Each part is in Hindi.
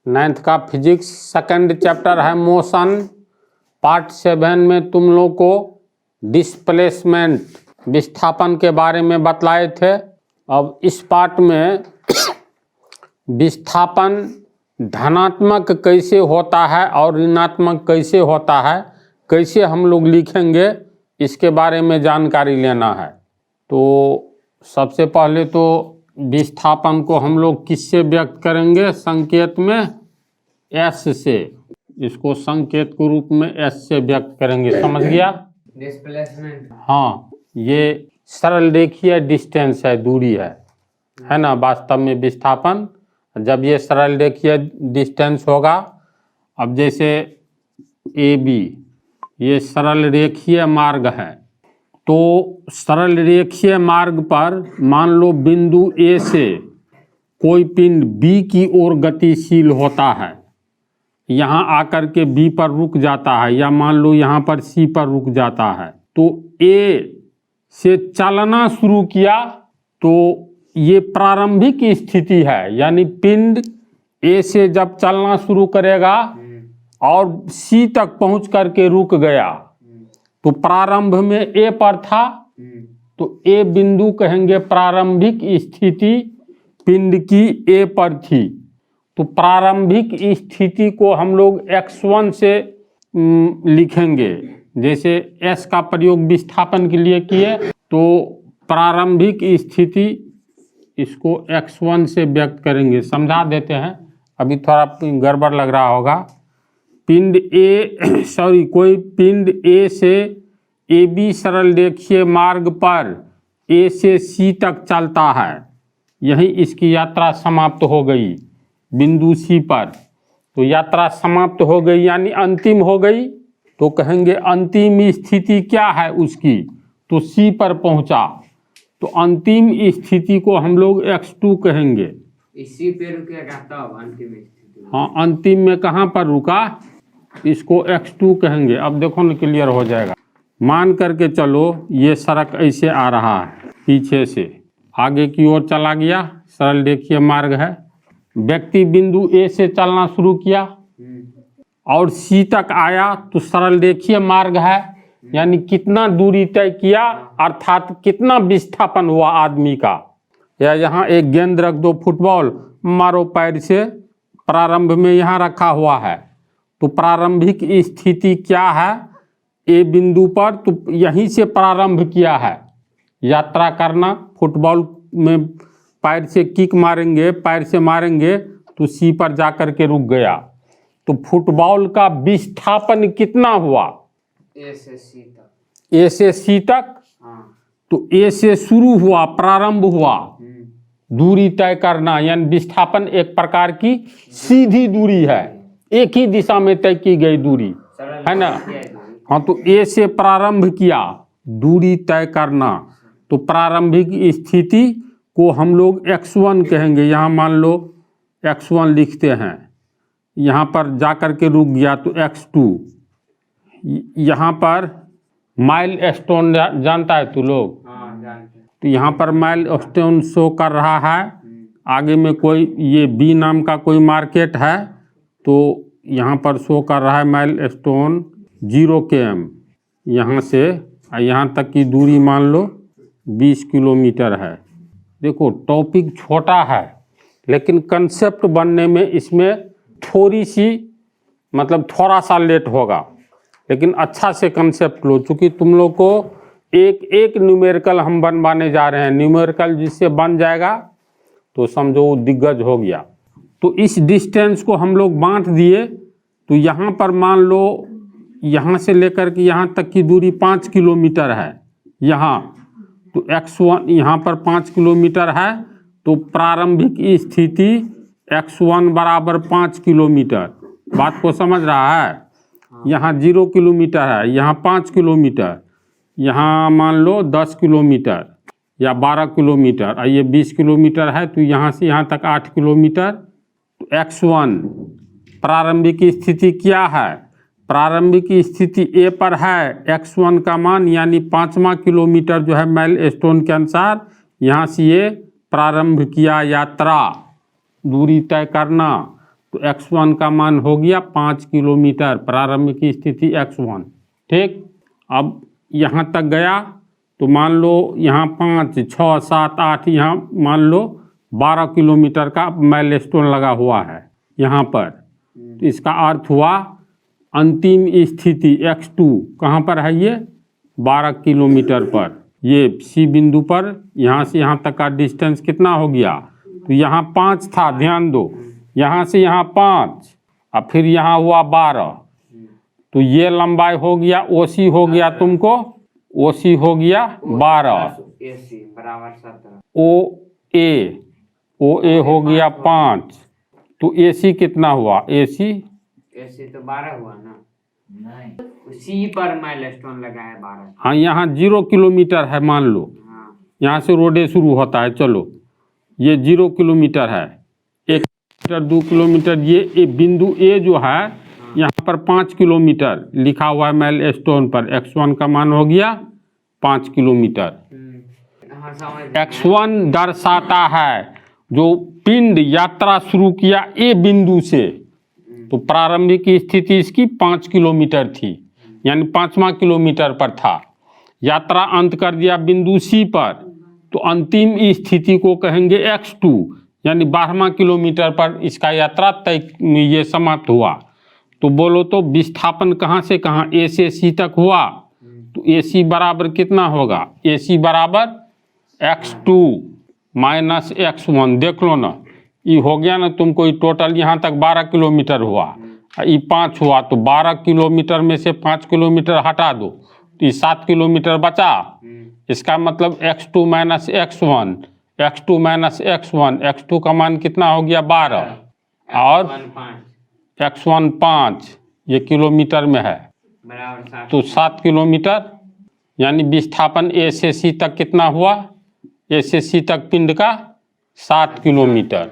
9th का फिजिक्स सेकंड चैप्टर है मोशन। पार्ट 7 में तुम लोग को डिस्प्लेसमेंट विस्थापन के बारे में बतलाए थे। अब इस पार्ट में विस्थापन धनात्मक कैसे होता है और ऋणात्मक कैसे होता है, कैसे हम लोग लिखेंगे, इसके बारे में जानकारी लेना है। तो सबसे पहले तो विस्थापन को हम लोग किससे व्यक्त करेंगे? संकेत में एस से। इसको संकेत के रूप में एस से व्यक्त करेंगे, समझ गया? डिस्प्लेसमेंट। हाँ, ये सरल रेखीय डिस्टेंस है, दूरी है ना। वास्तव में विस्थापन जब ये सरल रेखीय डिस्टेंस होगा, अब जैसे ए बी ये सरल रेखीय मार्ग है, तो सरल रेखीय मार्ग पर मान लो बिंदु ए से कोई पिंड बी की ओर गतिशील होता है, यहाँ आकर के बी पर रुक जाता है, या मान लो यहाँ पर सी पर रुक जाता है। तो ए से चलना शुरू किया तो ये प्रारंभिक स्थिति है, यानी पिंड ए से जब चलना शुरू करेगा और सी तक पहुंच करके रुक गया, तो प्रारंभ में ए पर था, तो ए बिंदु कहेंगे प्रारंभिक स्थिति पिंड की ए पर थी। तो प्रारंभिक स्थिति को हम लोग x1 से लिखेंगे। जैसे s का प्रयोग विस्थापन के लिए किए, तो प्रारंभिक स्थिति इसको x1 से व्यक्त करेंगे। समझा देते हैं, अभी थोड़ा गड़बड़ लग रहा होगा। पिंड ए कोई पिंड ए से ए बी सरल रेखीय मार्ग पर ए से सी तक चलता है, यही इसकी यात्रा समाप्त हो गई बिंदु सी पर। तो यात्रा समाप्त हो गई यानी अंतिम हो गई, तो कहेंगे अंतिम स्थिति क्या है उसकी? तो सी पर पहुंचा, तो अंतिम स्थिति को हम लोग x2 कहेंगे। इसी पे रुकेगा तब अंतिम स्थिति। हाँ, अंतिम में कहाँ पर रुका, इसको x2 कहेंगे। अब देखो ना, क्लियर हो जाएगा। मान करके चलो ये सड़क ऐसे आ रहा है, पीछे से आगे की ओर चला गया, सरल रेखीय मार्ग है। व्यक्ति बिंदु ए से चलना शुरू किया और सी तक आया, तो सरल रेखीय मार्ग है, यानी कितना दूरी तय किया, अर्थात कितना विस्थापन हुआ आदमी का। या यहाँ एक गेंद रख दो, फुटबॉल मारो पैर से, प्रारंभ में यहाँ रखा हुआ है, तो प्रारंभिक स्थिति क्या है ए बिंदु पर, तो यहीं से प्रारंभ किया है यात्रा करना। फुटबॉल में पैर से किक मारेंगे, पैर से मारेंगे तो सी पर जाकर के रुक गया। तो फुटबॉल का विस्थापन कितना हुआ? ए से सी तक। ए से सी तक, हाँ। तो ए से शुरू हुआ, प्रारंभ हुआ, दूरी तय करना, यानी विस्थापन एक प्रकार की सीधी दूरी है, एक ही दिशा में तय की गई दूरी है ना। हाँ, तो ए से प्रारंभ किया, दूरी तय करना, तो प्रारंभिक स्थिति को हम लोग x1 कहेंगे। यहाँ मान लो x1 लिखते हैं, यहाँ पर जाकर के रुक गया तो x2। यहाँ पर माइल स्टोन जानता है तू लोग? हाँ, जानते हैं। तो यहाँ पर माइल स्टोन शो कर रहा है, आगे में कोई ये बी नाम का कोई मार्केट है, तो यहाँ पर शो कर रहा है माइल स्टोन 0 km। यहाँ से यहाँ तक की दूरी मान लो 20 किलोमीटर है। देखो टॉपिक छोटा है, लेकिन कंसेप्ट बनने में इसमें थोड़ी सी मतलब थोड़ा सा लेट होगा, लेकिन अच्छा से कंसेप्ट लो। चूँकि तुम लोग को एक एक न्यूमेरिकल हम बनवाने जा रहे हैं, न्यूमेरिकल जिससे बन जाएगा तो समझो दिग्गज हो गया। तो इस डिस्टेंस को हम लोग बांट दिए, तो यहाँ पर मान लो यहाँ से लेकर के यहाँ तक की दूरी 5 किलोमीटर है यहाँ, तो x1 यहाँ पर 5 किलोमीटर है, तो प्रारंभिक स्थिति x1 बराबर 5 किलोमीटर। बात को समझ रहा है? यहाँ 0 किलोमीटर है, यहाँ 5 किलोमीटर, यहाँ मान लो 10 किलोमीटर या 12 किलोमीटर, और ये 20 किलोमीटर है, तो यहाँ से यहाँ तक 8 किलोमीटर। तो x1 प्रारंभिक स्थिति क्या है? प्रारंभिक स्थिति ए पर है, x1 का मान यानी 5वां किलोमीटर जो है माइल स्टोन के अनुसार, यहाँ से ये प्रारंभ किया यात्रा, दूरी तय करना। तो x1 का मान हो गया 5 किलोमीटर, प्रारंभिक स्थिति x1। ठीक, अब यहाँ तक गया तो मान लो यहाँ 5, 6, 7, 8, यहाँ मान लो 12 किलोमीटर का माइलस्टोन लगा हुआ है यहाँ पर। तो इसका अर्थ हुआ अंतिम स्थिति x2 कहाँ पर है, ये 12 किलोमीटर पर, ये C बिंदु पर। यहाँ से यहाँ तक का डिस्टेंस कितना हो गया, तो यहाँ 5 था, ध्यान दो, यहाँ से यहाँ 5 और फिर यहाँ हुआ 12, तो ये लंबाई हो गया, OC हो गया तुमको, OC हो गया 12, AC बराबर 17, OA हो गया 5, तो AC कितना हुआ, AC तो 12 हुआ ना, नहीं C पर माइलस्टोन लगा है 12। हाँ, यहाँ 0 किलोमीटर है मान लो, हाँ, यहाँ से रोडे शुरू होता है, चलो ये 0 किलोमीटर है, 1 किलोमीटर 2 किलोमीटर, ये बिंदु A जो है यहाँ पर 5 किलोमीटर लिखा हुआ है माइलस्टोन पर। x1 का मान हो गया 5 किलोमीटर। हाँ समझ गए। x1 दर्शाता है जो पिंड यात्रा शुरू किया A बिंदु से, तो प्रारंभिक स्थिति इसकी 5 किलोमीटर थी, यानी 5वां किलोमीटर पर था। यात्रा अंत कर दिया बिंदु C पर, तो अंतिम स्थिति को कहेंगे x2, यानी 12वां किलोमीटर पर इसका यात्रा तय ये समाप्त हुआ। तो बोलो तो विस्थापन कहाँ से कहाँ, A से C तक हुआ, तो AC बराबर कितना होगा, AC बराबर x2 माइनस x1। देख लो ना, ये हो गया ना तुमको, ये टोटल यहाँ तक 12 किलोमीटर हुआ, ये 5 हुआ, तो 12 किलोमीटर में से 5 किलोमीटर हटा दो तो ये 7 किलोमीटर बचा। इसका मतलब x2 minus x1, x2 minus x1, x2 का मान कितना हो गया 12 और x1 5, ये किलोमीटर में है, बराबर 7। तो 7 किलोमीटर, यानी विस्थापन A से C तक कितना हुआ, A से C तक पिंड का 7 किलोमीटर।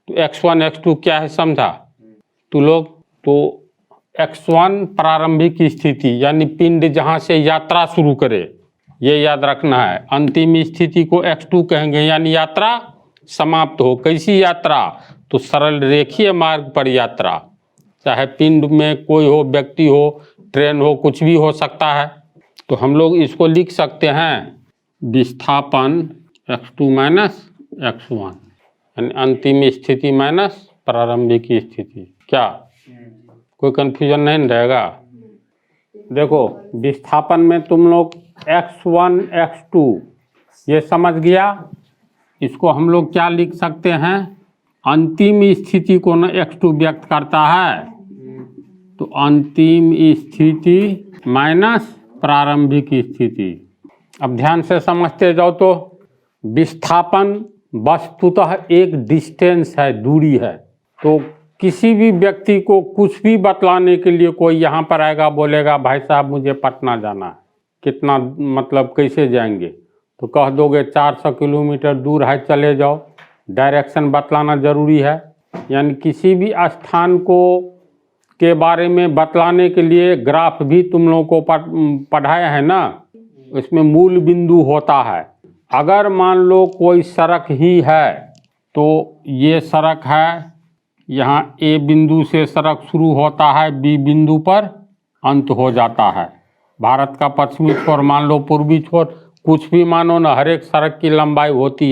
तो x1 x2 क्या है समझा तो लोग, तो x1 प्रारंभिक स्थिति यानी पिंड जहाँ से यात्रा शुरू करे, ये याद रखना है। अंतिम स्थिति को x2 कहेंगे, यानी यात्रा समाप्त हो। कैसी यात्रा, तो सरल रेखीय मार्ग पर यात्रा, चाहे पिंड में कोई हो, व्यक्ति हो, ट्रेन हो, कुछ भी हो सकता है। तो हम लोग इसको लिख सकते हैं विस्थापन x2 माइनस x1, यानी अंतिम स्थिति माइनस प्रारंभिक स्थिति। क्या कोई कंफ्यूजन नहीं रहेगा। देखो विस्थापन में तुम लोग x1 x2 ये समझ गया, इसको हम लोग क्या लिख सकते हैं, अंतिम स्थिति को न x2 व्यक्त करता है, तो अंतिम स्थिति माइनस प्रारंभिक स्थिति। अब ध्यान से समझते जाओ तो विस्थापन वस्तुतः एक डिस्टेंस है, दूरी है। तो किसी भी व्यक्ति को कुछ भी बतलाने के लिए कोई यहाँ पर आएगा, बोलेगा भाई साहब मुझे पटना जाना है, कितना मतलब कैसे जाएंगे, तो कह दोगे 400 किलोमीटर दूर है, चले जाओ। डायरेक्शन बतलाना ज़रूरी है, यानी किसी भी स्थान को के बारे में बतलाने के लिए ग्राफ भी तुम लोगों को पढ़ाया है ना, इसमें मूल बिंदु होता है। अगर मान लो कोई सड़क ही है, तो ये सड़क है, यहाँ A बिंदु से सड़क शुरू होता है, B बिंदु पर अंत हो जाता है। भारत का पश्चिमी छोर मान लो, पूर्वी छोर, कुछ भी मानो ना, हर एक सड़क की लंबाई होती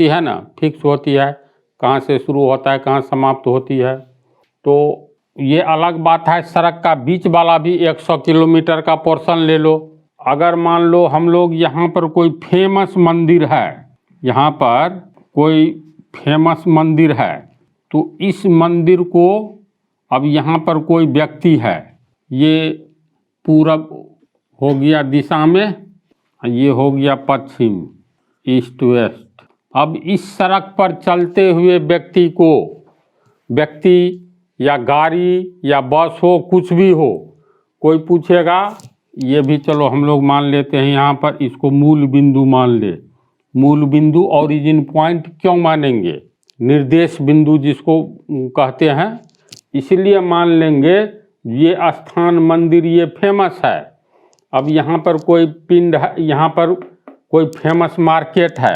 है ना, फिक्स होती है, कहाँ से शुरू होता है कहाँ समाप्त होती है। तो ये अलग बात है, सड़क का बीच वाला भी 100 किलोमीटर का पोर्शन ले लो। अगर मान लो हम लोग यहाँ पर कोई फेमस मंदिर है, यहाँ पर कोई फेमस मंदिर है, तो इस मंदिर को अब यहाँ पर कोई व्यक्ति है, ये पूरब हो गया दिशा में, ये हो गया पश्चिम, ईस्ट वेस्ट। अब इस सड़क पर चलते हुए व्यक्ति या गाड़ी या बस हो, कुछ भी हो, कोई पूछेगा, ये भी चलो हम लोग मान लेते हैं यहाँ पर, इसको मूल बिंदु मान ले। मूल बिंदु ओरिजिन पॉइंट क्यों मानेंगे, निर्देश बिंदु जिसको कहते हैं, इसलिए मान लेंगे ये स्थान मंदिर ये फेमस है। अब यहाँ पर कोई पिंड है, यहाँ पर कोई फेमस मार्केट है,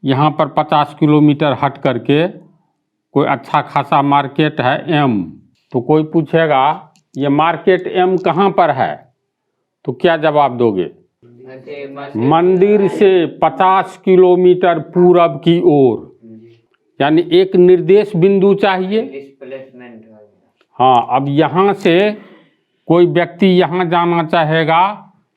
यहाँ पर 50 किलोमीटर हट करके कोई अच्छा खासा मार्केट है एम, तो कोई पूछेगा ये मार्केट एम कहाँ पर है, तो क्या जवाब दोगे? मंदिर से 50 किलोमीटर पूरब की ओर, यानी एक निर्देश बिंदु चाहिए। डिस्प्लेसमेंट। हाँ, अब यहाँ से कोई व्यक्ति यहाँ जाना चाहेगा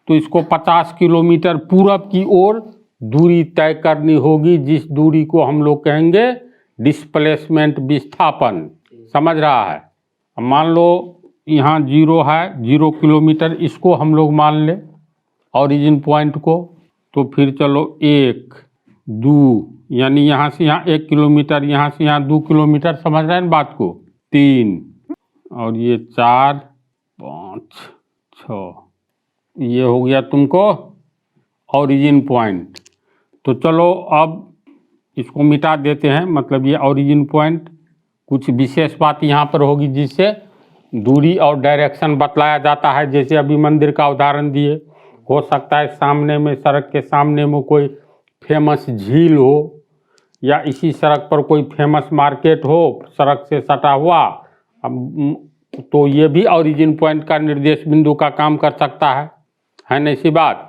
तो इसको 50 किलोमीटर पूरब की ओर दूरी तय करनी होगी, जिस दूरी को हम लोग कहेंगे डिस्प्लेसमेंट, विस्थापन। समझ रहा है? अब मान लो यहाँ 0 है, 0 किलोमीटर, इसको हम लोग मान ले ओरिजिन पॉइंट को, तो फिर चलो 1 2, यानी यहाँ से यहाँ 1 किलोमीटर, यहाँ से यहाँ 2 किलोमीटर, समझ रहे हैं बात को? 3 और ये 4 5 6, ये हो गया तुमको ओरिजिन पॉइंट। तो चलो अब इसको मिटा देते हैं, मतलब ये ओरिजिन पॉइंट, कुछ विशेष बात यहाँ पर होगी जिससे दूरी और डायरेक्शन बतलाया जाता है। जैसे अभी मंदिर का उदाहरण दिए, हो सकता है सामने में, सड़क के सामने में कोई फेमस झील हो, या इसी सड़क पर कोई फेमस मार्केट हो सड़क से सटा हुआ, अब तो ये भी ओरिजिन पॉइंट का निर्देश बिंदु का काम कर सकता है ना ऐसी बात।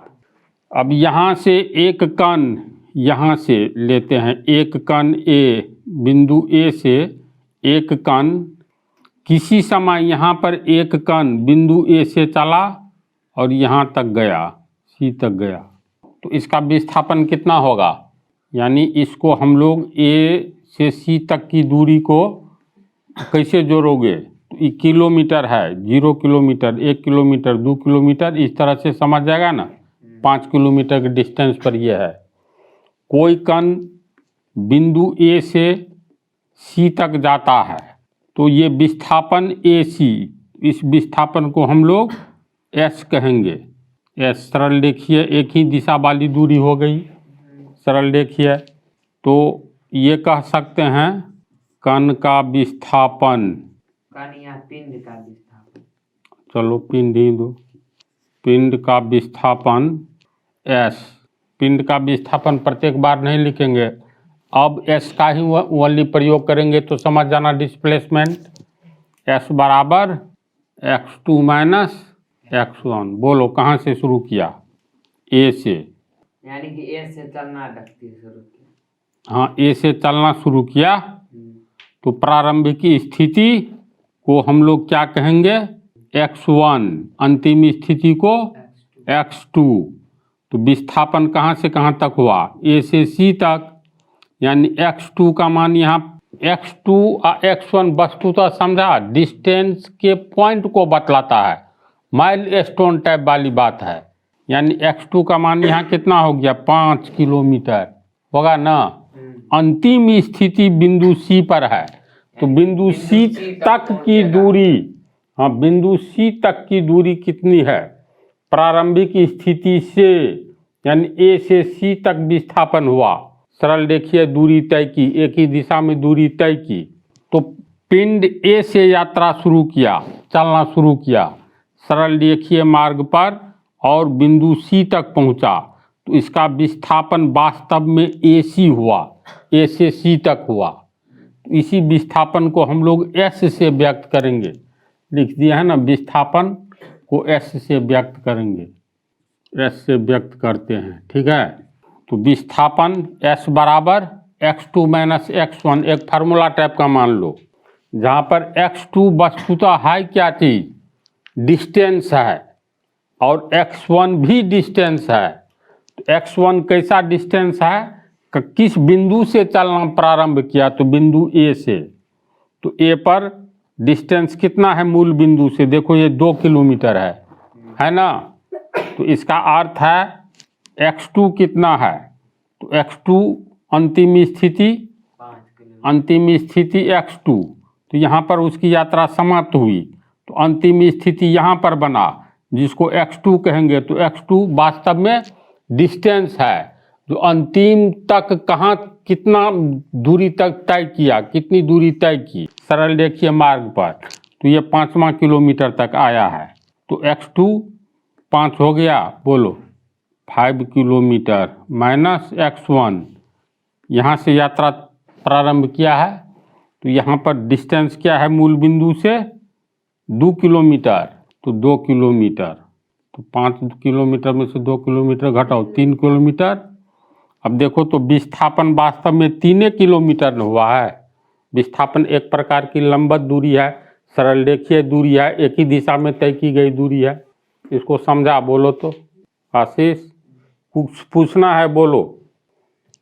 अब यहाँ से एक कण यहाँ से लेते हैं, एक कण ए, बिंदु ए से एक कण किसी समय यहाँ पर एक कण बिंदु ए से चला और यहाँ तक गया, सी तक गया, तो इसका विस्थापन कितना होगा? यानी इसको हम लोग ए से सी तक की दूरी को कैसे जोड़ोगे? तो ये किलोमीटर है, 0 किलोमीटर, 1 किलोमीटर, 2 किलोमीटर, इस तरह से समझ जाएगा ना। 5 किलोमीटर के डिस्टेंस पर यह है। कोई कण बिंदु ए से सी तक जाता है तो ये विस्थापन ए सी, इस विस्थापन को हम लोग एस कहेंगे। एस सरल देखिए, एक ही दिशा वाली दूरी हो गई, सरल देखिए, तो ये कह सकते हैं कण का विस्थापन, पिंड का विस्थापन, चलो पिंड ही दो, पिंड का विस्थापन एस। पिंड का विस्थापन प्रत्येक बार नहीं लिखेंगे, अब एस का ही ओनली प्रयोग करेंगे तो समझ जाना डिस्प्लेसमेंट। एस बराबर x2 माइनस x1। बोलो कहाँ से शुरू किया? ए से, यानी कि ए से चलना शुरू किया। हाँ, ए से चलना शुरू किया, तो प्रारंभिक स्थिति को हम लोग क्या कहेंगे? x1, अंतिम स्थिति को x2। तो विस्थापन कहाँ से कहाँ तक हुआ? ए से सी तक, यानी x2 का मान यहाँ x2 और x1 वस्तुतः समझा डिस्टेंस के पॉइंट को बतलाता है, माइल स्टोन टाइप वाली बात है। यानी x2 का मान यहाँ कितना हो गया? 5 किलोमीटर होगा ना। अंतिम स्थिति बिंदु सी पर है, तो बिंदु सी तक की दूरी, हाँ, बिंदु सी तक की दूरी कितनी है? प्रारंभिक स्थिति से, यानी ए से सी तक विस्थापन हुआ, सरल देखिए दूरी तय की, एक ही दिशा में दूरी तय की, तो पिंड ए से यात्रा शुरू किया, चलना शुरू किया, सरल देखिए मार्ग पर, और बिंदु सी तक पहुंचा, तो इसका विस्थापन वास्तव में ए सी हुआ, ए से सी तक हुआ। तो इसी विस्थापन को हम लोग एस से व्यक्त करेंगे, लिख दिया है ना, विस्थापन को एस से व्यक्त करेंगे, एस से व्यक्त करते हैं, ठीक है। तो विस्थापन एस बराबर x2 माइनस x1, एक फार्मूला टाइप का मान लो, जहाँ पर x2 वस्तुतः है क्या चीज? डिस्टेंस है, और x1 भी डिस्टेंस है। तो x1 कैसा डिस्टेंस है? किस बिंदु से चलना प्रारंभ किया? तो बिंदु ए से। तो ए पर डिस्टेंस कितना है मूल बिंदु से? देखो ये 2 किलोमीटर है ना। तो इसका अर्थ है x2 कितना है? तो x2 अंतिम स्थिति, अंतिम स्थिति x2, तो यहाँ पर उसकी यात्रा समाप्त हुई, तो अंतिम स्थिति यहाँ पर बना जिसको x2 कहेंगे। तो x2 वास्तव में डिस्टेंस है, जो अंतिम तक कहाँ कितना दूरी तक तय किया, कितनी दूरी तय की, सरल देखिए मार्ग पर, तो ये 5वां किलोमीटर तक आया है। तो x2 5 हो गया, बोलो 5 किलोमीटर माइनस x1, यहाँ से यात्रा प्रारंभ किया है, तो यहाँ पर डिस्टेंस क्या है मूल बिंदु से 2 किलोमीटर, तो 2 किलोमीटर, तो 5 किलोमीटर में से 2 किलोमीटर घटाओ 3 किलोमीटर। अब देखो तो विस्थापन वास्तव में 3 किलोमीटर हुआ है। विस्थापन एक प्रकार की लंबवत दूरी है, सरल रेखीय दूरी है, एक ही दिशा में तय की गई दूरी है। इसको समझा? बोलो तो आशीष, कुछ पूछना है बोलो।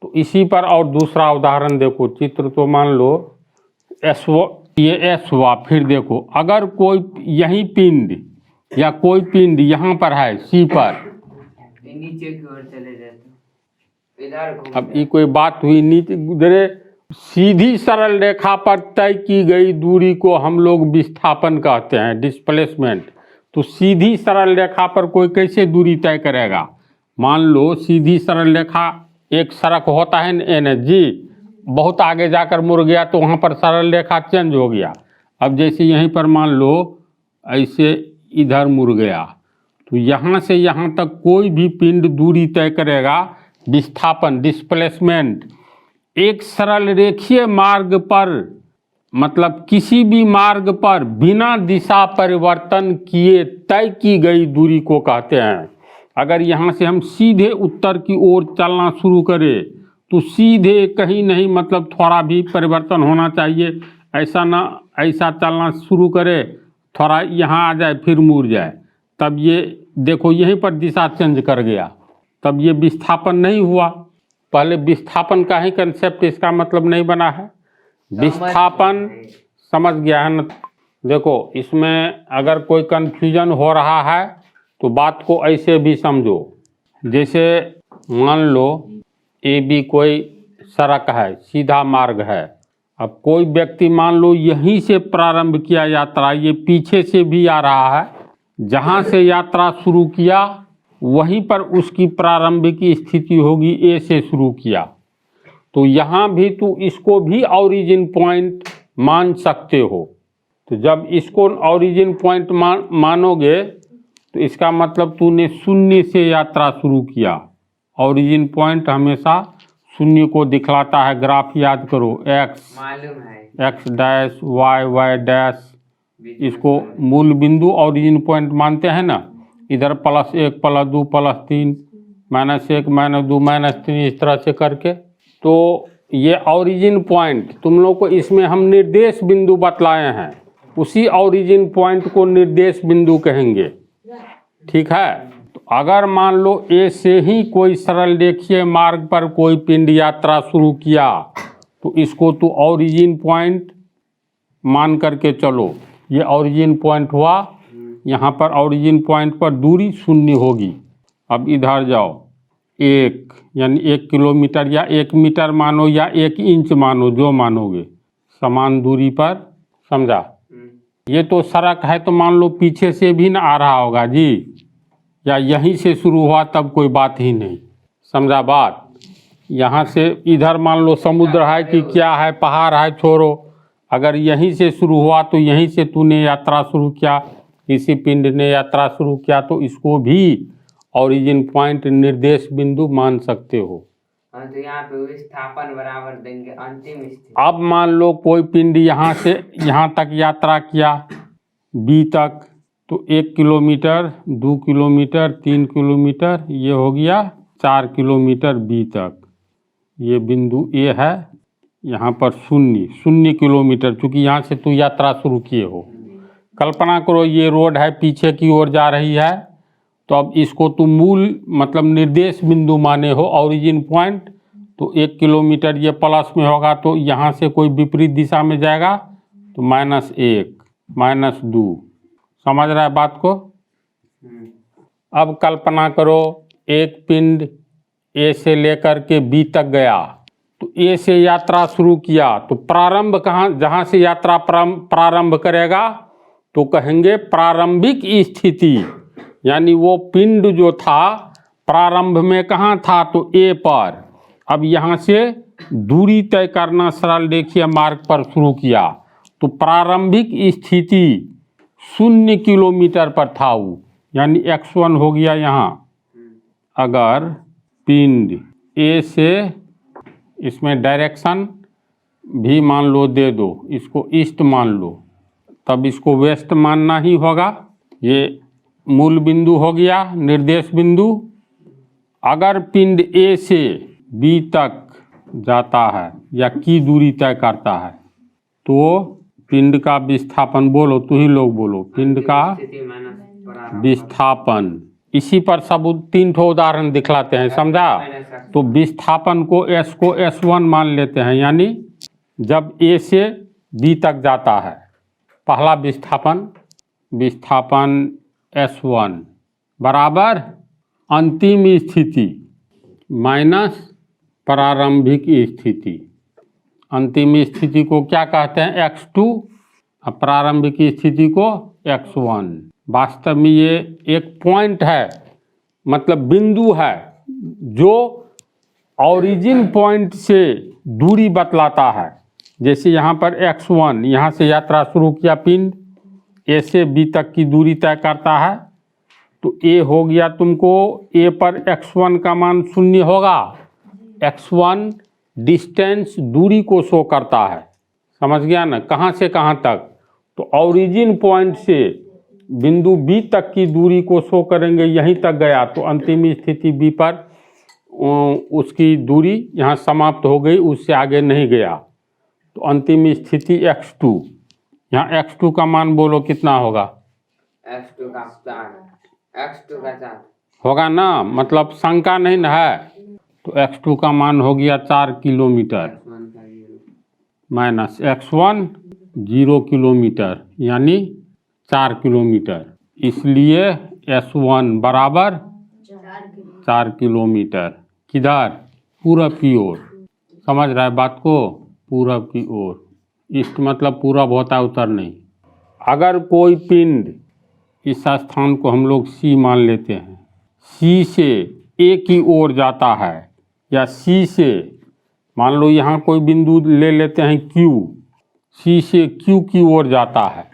तो इसी पर और दूसरा उदाहरण देखो, चित्र तो मान लो एस, ये एस हुआ। फिर देखो अगर कोई यही पिंड या कोई पिंड यहाँ पर है सी पर, नीचे की ओर चले जाते इधर घूम अब ये कोई बात हुई? नीचे गुजरे सीधी सरल रेखा पर तय की गई दूरी को हम लोग विस्थापन कहते हैं, डिस्प्लेसमेंट। तो सीधी सरल रेखा पर कोई कैसे दूरी तय करेगा? मान लो सीधी सरल रेखा, एक सड़क होता है एन जी, बहुत आगे जाकर मुड़ गया तो वहाँ पर सरल रेखा चेंज हो गया। अब जैसे यहीं पर मान लो ऐसे इधर मुड़ गया, तो यहाँ से यहाँ तक कोई भी पिंड दूरी तय करेगा विस्थापन, डिस्प्लेसमेंट, एक सरल रेखीय मार्ग पर, मतलब किसी भी मार्ग पर बिना दिशा परिवर्तन किए तय की गई दूरी को कहते हैं। अगर यहाँ से हम सीधे उत्तर की ओर चलना शुरू करें तो सीधे कहीं नहीं, मतलब थोड़ा भी परिवर्तन होना चाहिए, ऐसा ना ऐसा चलना शुरू करे, थोड़ा यहाँ आ जाए फिर मुड़ जाए, तब ये देखो यहीं पर दिशा चेंज कर गया, तब ये विस्थापन नहीं हुआ। पहले विस्थापन का ही कंसेप्ट इसका मतलब नहीं बना है। विस्थापन समझ गया है ना? देखो इसमें अगर कोई कन्फ्यूजन हो रहा है तो बात को ऐसे भी समझो, जैसे मान लो ए बी कोई सड़क है, सीधा मार्ग है। अब कोई व्यक्ति मान लो यहीं से प्रारंभ किया यात्रा, ये पीछे से भी आ रहा है, जहाँ से यात्रा शुरू किया वहीं पर उसकी प्रारंभिक स्थिति होगी, ए से शुरू किया, तो यहाँ भी तू इसको भी ऑरिजिन पॉइंट मान सकते हो। तो जब इसको ऑरिजिन पॉइंट मानोगे तो इसका मतलब तूने शून्य से यात्रा शुरू किया। ऑरिजिन पॉइंट हमेशा शून्य को दिखलाता है, ग्राफ याद करो, एक्स मालूम है, x dash y y dash, इसको मूल बिंदु ऑरिजिन पॉइंट मानते हैं ना। इधर +1 +2 +3 -1 -2 -3 इस तरह से करके, तो ये ऑरिजिन पॉइंट तुम लोग को इसमें हम निर्देश बिंदु बतलाए हैं, उसी ऑरिजिन पॉइंट को निर्देश बिंदु कहेंगे, ठीक है। तो अगर मान लो ए से ही कोई सरल रेखीय मार्ग पर कोई पिंड यात्रा शुरू किया तो इसको तो ऑरिजिन पॉइंट मान करके चलो, ये ऑरिजिन पॉइंट हुआ। यहाँ पर ऑरिजिन पॉइंट पर दूरी 0 होगी। अब इधर जाओ, 1 यानी 1 किलोमीटर या 1 मीटर मानो या 1 इंच मानो, जो मानोगे, समान दूरी पर, समझा? ये तो सड़क है तो मान लो पीछे से भी ना आ रहा होगा जी, या यहीं से शुरू हुआ तब कोई बात ही नहीं, समझा बात? यहाँ से इधर मान लो समुद्र है कि क्या है, पहाड़ है, छोड़ो, अगर यहीं से शुरू हुआ तो यहीं से तूने यात्रा शुरू किया, किसी पिंड ने यात्रा शुरू किया, तो इसको भी ऑरिजिन पॉइंट निर्देश बिंदु मान सकते हो। तो यहाँ पे विस्थापन बराबर देंगे अंतिम स्थिति। अब मान लो कोई पिंड यहाँ से यहाँ तक यात्रा किया बी तक, तो 1 किलोमीटर, 2 किलोमीटर, 3 किलोमीटर, ये हो गया 4 किलोमीटर बी तक। ये बिंदु ए है, यहाँ पर 0 किलोमीटर, चूँकि यहाँ से तू यात्रा शुरू किए हो। कल्पना करो ये रोड है, पीछे की ओर जा रही है, तो अब इसको तू मूल मतलब निर्देश बिंदु माने हो, ऑरिजिन पॉइंट, तो 1 किलोमीटर ये प्लस में होगा, तो यहाँ से कोई विपरीत दिशा में जाएगा तो -1 -2, समझ रहा है बात को? अब कल्पना करो एक पिंड ए से लेकर के बी तक गया, तो ए से यात्रा शुरू किया, तो प्रारंभ कहाँ, जहाँ से यात्रा प्रारंभ करेगा तो कहेंगे प्रारंभिक स्थिति, यानी वो पिंड जो था प्रारंभ में कहाँ था, तो ए पर। अब यहाँ से दूरी तय करना सरल रेखीय मार्ग पर शुरू किया, तो प्रारंभिक स्थिति 0 किलोमीटर पर था वो, यानी x1 हो गया यहाँ। अगर पिंड ए से, इसमें डायरेक्शन भी मान लो दे दो, इसको ईस्ट मान लो, तब इसको वेस्ट मानना ही होगा। ये मूल बिंदु हो गया, निर्देश बिंदु। अगर पिंड ए से बी तक जाता है या की दूरी तय करता है तो पिंड का विस्थापन, बोलो तू ही लोग बोलो, पिंड का स्थिति माइनस प्रारंभ विस्थापन। इसी पर सब 3 ठो उदाहरण दिखलाते हैं, समझा। तो विस्थापन को S1 मान लेते हैं, यानी जब ए से बी तक जाता है पहला विस्थापन S1 बराबर अंतिम स्थिति माइनस प्रारंभिक स्थिति। अंतिम स्थिति को क्या कहते हैं, x2, और प्रारंभिक स्थिति को x1। वास्तव में ये एक पॉइंट है, मतलब बिंदु है जो ओरिजिन पॉइंट से दूरी बतलाता है। जैसे यहाँ पर x1, यहाँ से यात्रा शुरू किया पिंड, ए से बी तक की दूरी तय करता है, तो ए हो गया तुमको, ए पर x1 का मान 0 होगा। x1 डिस्टेंस दूरी को शो करता है, समझ गया ना, कहाँ से कहाँ तक। तो ओरिजिन पॉइंट से बिंदु बी तक की दूरी को शो करेंगे, यहीं तक गया तो अंतिम स्थिति बी पर उसकी दूरी यहाँ समाप्त हो गई, उससे आगे नहीं गया। तो अंतिम स्थिति x2, यहाँ x2 का मान बोलो कितना होगा, x2 का 4 होगा ना, मतलब शंका नहीं ना है। तो x2 का मान हो गया 4 किलोमीटर माइनस x1 0 किलोमीटर, यानी 4 किलोमीटर। इसलिए S1 बराबर 4 किलोमीटर। किधर, पूरब की ओर। समझ रहा है बात को, पूरब की ओर। ईस्ट मतलब पूरब होता है, उत्तर नहीं। अगर कोई पिंड, इस स्थान को हम लोग C मान लेते हैं, C से A की ओर जाता है, या C से मान लो यहाँ कोई बिंदु ले लेते हैं Q, C से Q की ओर जाता है,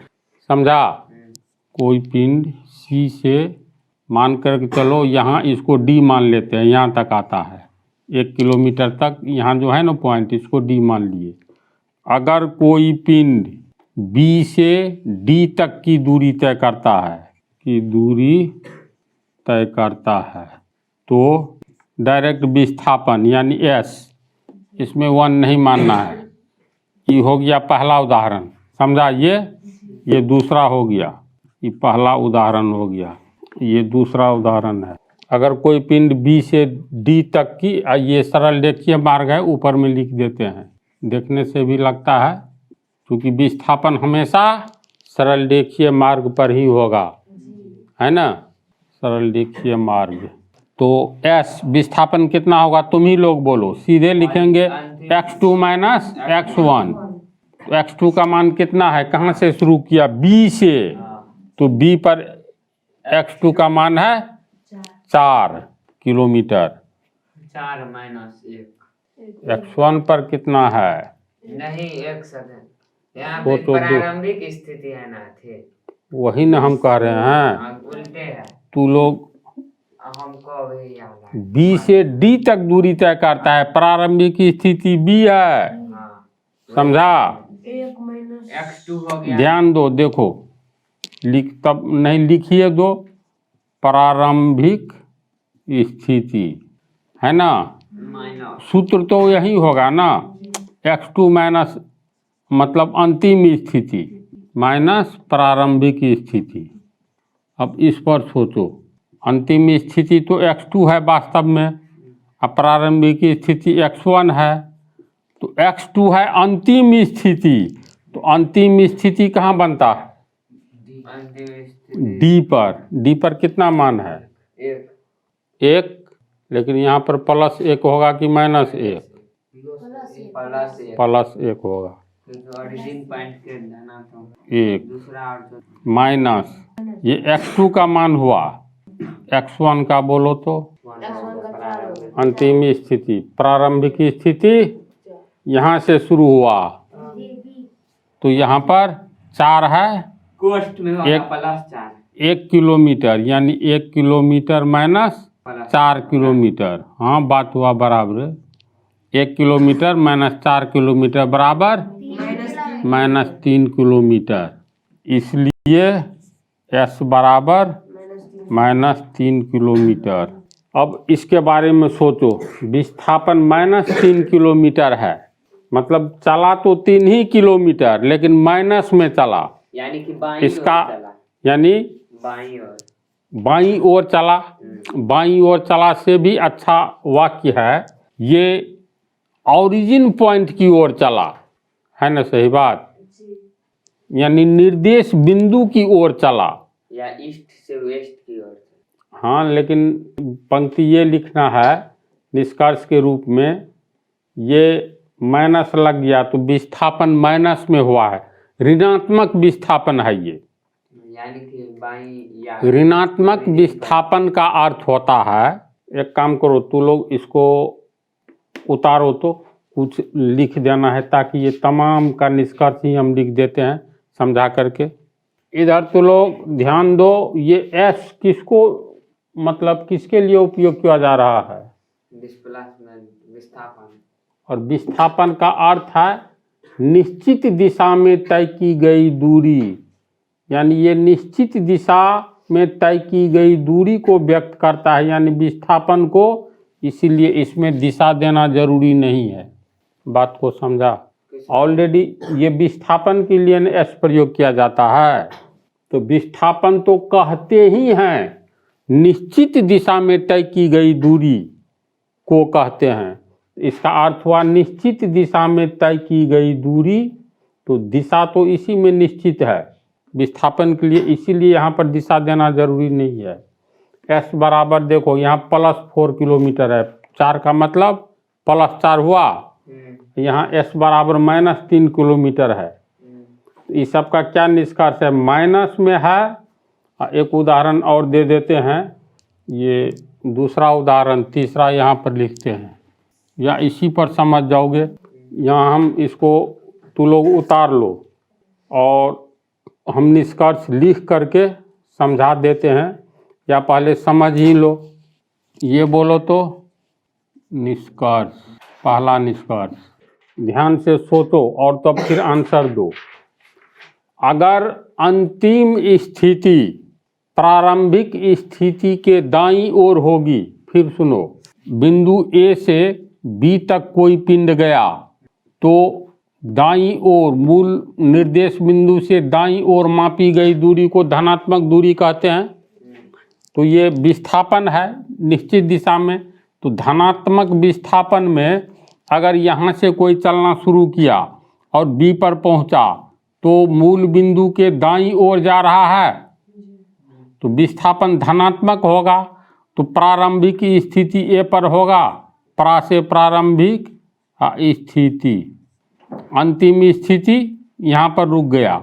समझा। कोई पिंड C से मान कर चलो, यहाँ इसको D मान लेते हैं, यहाँ तक आता है 1 किलोमीटर तक, यहाँ जो है ना पॉइंट, इसको D मान लिए। अगर कोई पिंड B से D तक की दूरी तय करता है, तो डायरेक्ट विस्थापन यानी S, इसमें 1 नहीं मानना है। ये हो गया पहला उदाहरण, समझा। ये दूसरा हो गया, ये पहला उदाहरण हो गया, ये दूसरा उदाहरण है। अगर कोई पिंड B से D तक की, ये सरल रेखीय मार्ग है, ऊपर में लिख देते हैं, देखने से भी लगता है, क्योंकि विस्थापन हमेशा सरल रेखीय मार्ग पर ही होगा, है ना, सरल रेखीय मार्ग। तो S विस्थापन कितना होगा, तुम ही लोग बोलो, सीधे लिखेंगे x2 माइनस x1। तो x2 का मान कितना है, कहाँ से शुरू किया, B से, तो B पर x2 का मान है 4 किलोमीटर। 4 माइनस 1, x1 पर कितना है, नहीं 1 सेकंड, यहाँ वो पे तो प्रारंभिक स्थिति है ना, थे वही ना हम कह रहे हैं, उल्टे है, तू लोग हमको अभी याद है। B से D तक दूरी तय करता है, प्रारंभिक स्थिति B है, हाँ, समझा। x2 हो गया, ध्यान दो, देखो तब नहीं लिखिए दो, प्रारंभिक स्थिति है ना, माइनस सूत्र तो यही होगा ना, x2 माइनस मतलब अंतिम स्थिति माइनस प्रारंभिक स्थिति। अब इस पर सोचो, अंतिम स्थिति तो x2 है वास्तव में, अब प्रारंभिक स्थिति x1 है, तो x2 है अंतिम स्थिति, तो अंतिम स्थिति कहाँ बनता है, अंतिम स्थिति D पर कितना मान है, 1, लेकिन यहाँ पर +1 होगा कि -1, +1 होगा, ओरिजिन पॉइंट के देना तो 1 दूसरा और माइनस ये x2 का मान हुआ, x1 का बोलो तो अंतिम स्थिति, प्रारंभिक स्थिति यहाँ से शुरू हुआ, तो यहाँ पर 4 है, कोस्ट में होगा +4, 1 किलोमीटर, यानी 1 किलोमीटर माइनस 4 किलोमीटर, हाँ बात हुआ बराबर। 1 किलोमीटर माइनस 4 किलोमीटर बराबर -3 किलोमीटर, इसलिए S बराबर -3 किलोमीटर। अब इसके बारे में सोचो, विस्थापन -3 किलोमीटर है, मतलब चला तो 3 ही किलोमीटर लेकिन माइनस में चला, यानी कि बाईं इसका ओर चला। यानी बाईं ओर चला। बाईं ओर चला से भी अच्छा वाक्य है, ये ओरिजिन पॉइंट की ओर चला, है ना, सही बात, यानी निर्देश बिंदु की ओर चला, या ईस्ट से वेस्ट की ओर। हाँ, लेकिन पंक्ति ये लिखना है निष्कर्ष के रूप में, ये माइनस लग गया तो विस्थापन माइनस में हुआ है, ऋणात्मक विस्थापन है ये, यानी कि बाईं या ऋणात्मक विस्थापन का अर्थ होता है, एक काम करो तू लोग इसको उतारो तो कुछ लिख देना है, ताकि ये तमाम का निष्कर्ष ही हम लिख देते हैं समझा करके। इधर तो लोग ध्यान दो, ये एस किसको, मतलब किसके लिए उपयोग किया जा रहा है, डिस्प्लेसमेंट, विस्थापन, और विस्थापन का अर्थ है निश्चित दिशा में तय की गई दूरी, यानी ये निश्चित दिशा में तय की गई दूरी को व्यक्त करता है, यानी विस्थापन को, इसीलिए इसमें दिशा देना जरूरी नहीं है। बात को समझा, ऑलरेडी ये विस्थापन के लिए एस प्रयोग किया जाता है, तो विस्थापन तो कहते ही हैं निश्चित दिशा में तय की गई दूरी को कहते हैं, इसका अर्थ हुआ निश्चित दिशा में तय की गई दूरी, तो दिशा तो इसी में निश्चित है विस्थापन के लिए, इसीलिए यहाँ पर दिशा देना जरूरी नहीं है। एस बराबर देखो यहाँ +4 किलोमीटर है, 4 का मतलब +4 हुआ, यहाँ एस बराबर -3 किलोमीटर है, इस सब का क्या निष्कर्ष है, माइनस में है। एक उदाहरण और दे देते हैं, ये दूसरा उदाहरण, तीसरा यहाँ पर लिखते हैं, या इसी पर समझ जाओगे, यहाँ हम इसको तू लोग उतार लो और हम निष्कर्ष लिख करके समझा देते हैं, या पहले समझ ही लो। ये बोलो तो निष्कर्ष, पहला निष्कर्ष, ध्यान से सोचो और तब फिर आंसर दो। अगर अंतिम स्थिति प्रारंभिक स्थिति के दाईं ओर होगी, फिर सुनो, बिंदु ए से बी तक कोई पिंड गया तो दाईं ओर, मूल निर्देश बिंदु से दाईं ओर मापी गई दूरी को धनात्मक दूरी कहते हैं, तो ये विस्थापन है निश्चित दिशा में, तो धनात्मक विस्थापन में अगर यहाँ से कोई चलना शुरू किया और बी पर पहुँचा तो मूल बिंदु के दाईं ओर जा रहा है, तो विस्थापन धनात्मक होगा, तो प्रारंभिक स्थिति ए पर होगा, प्रा से प्रारंभिक स्थिति, अंतिम स्थिति यहाँ पर रुक गया,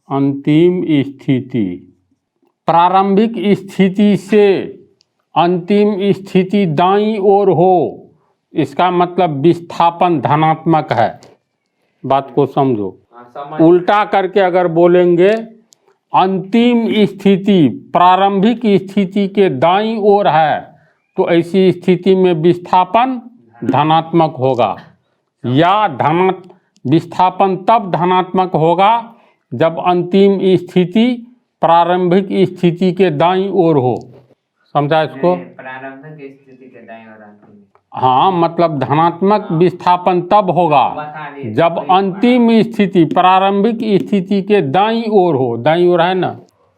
अंतिम स्थिति, प्रारंभिक स्थिति से अंतिम स्थिति दाईं ओर हो, इसका मतलब विस्थापन धनात्मक है। बात को समझो, उल्टा करके अगर बोलेंगे अंतिम स्थिति प्रारंभिक स्थिति के दाईं ओर है, तो ऐसी स्थिति में विस्थापन धनात्मक होगा, या विस्थापन तब धनात्मक होगा जब अंतिम स्थिति प्रारंभिक स्थिति के दाईं ओर हो। समझा इसको? प्रारंभिक स्थिति के दाईं ओर, हाँ, मतलब धनात्मक विस्थापन तब होगा जब अंतिम स्थिति प्रारंभिक स्थिति के दाईं ओर हो। दाईं ओर है ना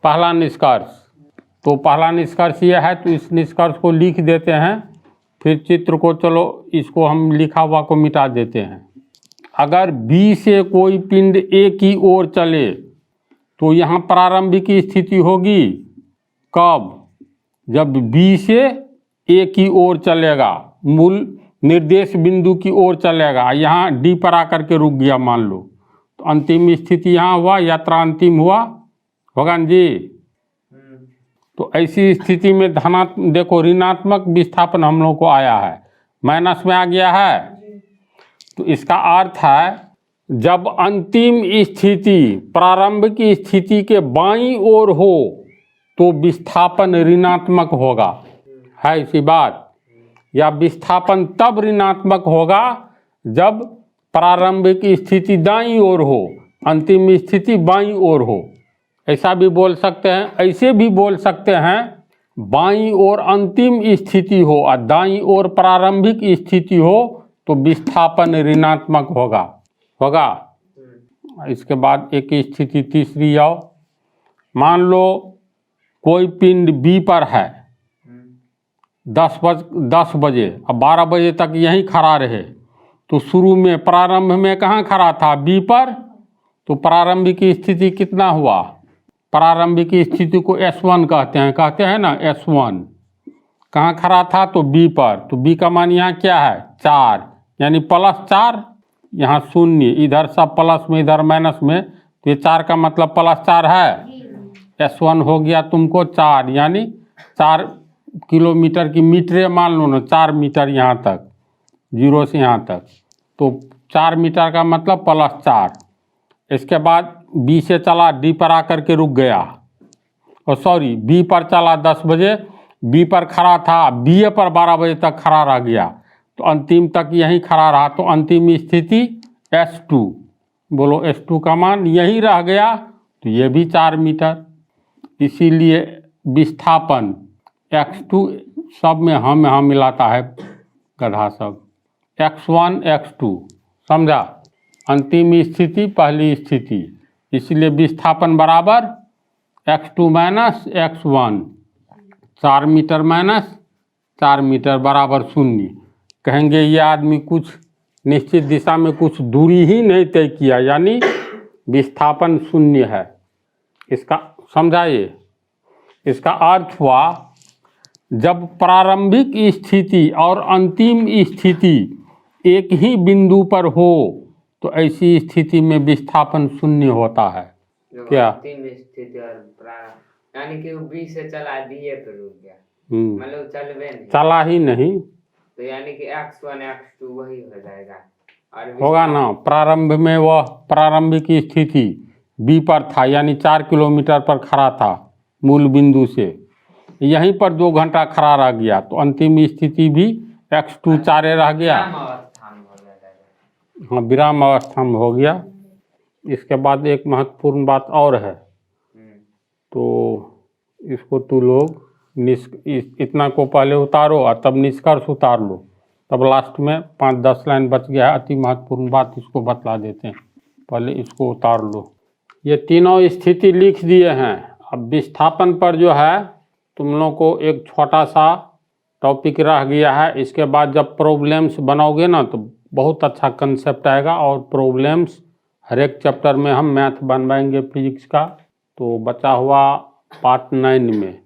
पहला निष्कर्ष, तो पहला निष्कर्ष ये है, तो इस निष्कर्ष को लिख देते हैं, फिर चित्र को चलो इसको हम लिखा हुआ को मिटा देते हैं। अगर बी से कोई पिंड ए की ओर चले तो यहाँ प्रारंभिक स्थिति होगी कब, जब बी से ए की ओर चलेगा, मूल निर्देश बिंदु की ओर चलेगा, यहाँ डी पर आकर के रुक गया मान लो, तो अंतिम स्थिति यहाँ हुआ, यात्रा अंतिम हुआ, होगा ना जी। तो ऐसी स्थिति में देखो ऋणात्मक विस्थापन हम लोग को आया है, माइनस में आ गया है, तो इसका अर्थ है जब अंतिम स्थिति प्रारंभिक स्थिति के बाईं ओर हो तो विस्थापन ऋणात्मक होगा, है इसी बात। या विस्थापन तब ऋणात्मक होगा जब प्रारंभिक स्थिति दाईं ओर हो, अंतिम स्थिति बाईं ओर हो। ऐसा भी बोल सकते हैं, ऐसे भी बोल सकते हैं बाईं ओर अंतिम स्थिति हो और दाईं ओर प्रारंभिक स्थिति हो तो विस्थापन ऋणात्मक होगा। इसके बाद एक स्थिति तीसरी आओ। मान लो कोई पिंड बी पर है 10 बजे, अब 12 बजे तक यहीं खड़ा रहे तो शुरू में प्रारंभ में कहाँ खड़ा था? बी पर। तो प्रारंभिक स्थिति कितना हुआ? प्रारंभिक स्थिति को S1 कहते हैं ना, S1। कहाँ खड़ा था? तो बी पर। तो बी का मान यहाँ क्या है? 4, यानी +4। यहाँ 0, इधर सब प्लस में इधर माइनस में, तो ये 4 का मतलब +4 है। S1 हो गया तुमको 4, यानी 4 किलोमीटर की मीटरें मान लो ना, 4 मीटर यहाँ तक, 0 से यहाँ तक, तो 4 मीटर का मतलब +4। इसके बाद बी से चला, डी पर आकर के रुक गया, और सॉरी बी पर चला 10 बजे, बी पर खड़ा था, बी पर 12 बजे तक खड़ा रह गया, तो अंतिम तक यहीं खड़ा रहा, तो अंतिम स्थिति S2। बोलो S2 का मान यहीं रह गया, तो ये भी 4 मीटर। इसीलिए विस्थापन x2 सब में हम मिलाता है गधा सब, x1 x2, समझा? अंतिम स्थिति पहली स्थिति, इसलिए विस्थापन बराबर x2 minus x1, 4 metre minus 4 metre बराबर 0। कहेंगे ये आदमी कुछ निश्चित दिशा में कुछ दूरी ही नहीं तय किया, यानी विस्थापन 0 है। इसका समझाइए। इसका अर्थ हुआ जब प्रारंभिक स्थिति और अंतिम स्थिति एक ही बिंदु पर हो तो ऐसी स्थिति में विस्थापन 0 होता है। क्या? अंतिम स्थिति और यानी कि बी से चला, डी पे रुक गया, मतलब चलवे नहीं, चला ही नहीं, तो यानी कि x1 x2 वही हो जाएगा। और होगा ना, प्रारंभ में वह प्रारंभिक स्थिति बी पर था, यानी 4 किलोमीटर पर खड़ा था मूल बिंदु से, यहीं पर 2 घंटा खड़ा रह गया, तो अंतिम स्थिति भी x2 4 रह गया। हाँ, विराम अवस्था में हो गया। इसके बाद एक महत्वपूर्ण बात और है, तो इसको तू लोग इतना को पहले उतारो और तब निष्कर्ष उतार लो, तब लास्ट में 5-10 लाइन बच गया है, अति महत्वपूर्ण बात, इसको बतला देते हैं। पहले इसको उतार लो। ये तीनों स्थिति लिख दिए हैं। अब विस्थापन पर जो है तुम लोग को एक छोटा सा टॉपिक रह गया है। इसके बाद जब प्रॉब्लम्स बनाओगे ना तो बहुत अच्छा कंसेप्ट आएगा, और प्रॉब्लम्स हर एक चैप्टर में हम मैथ बनवाएंगे फिजिक्स का। तो बचा हुआ पार्ट 9 में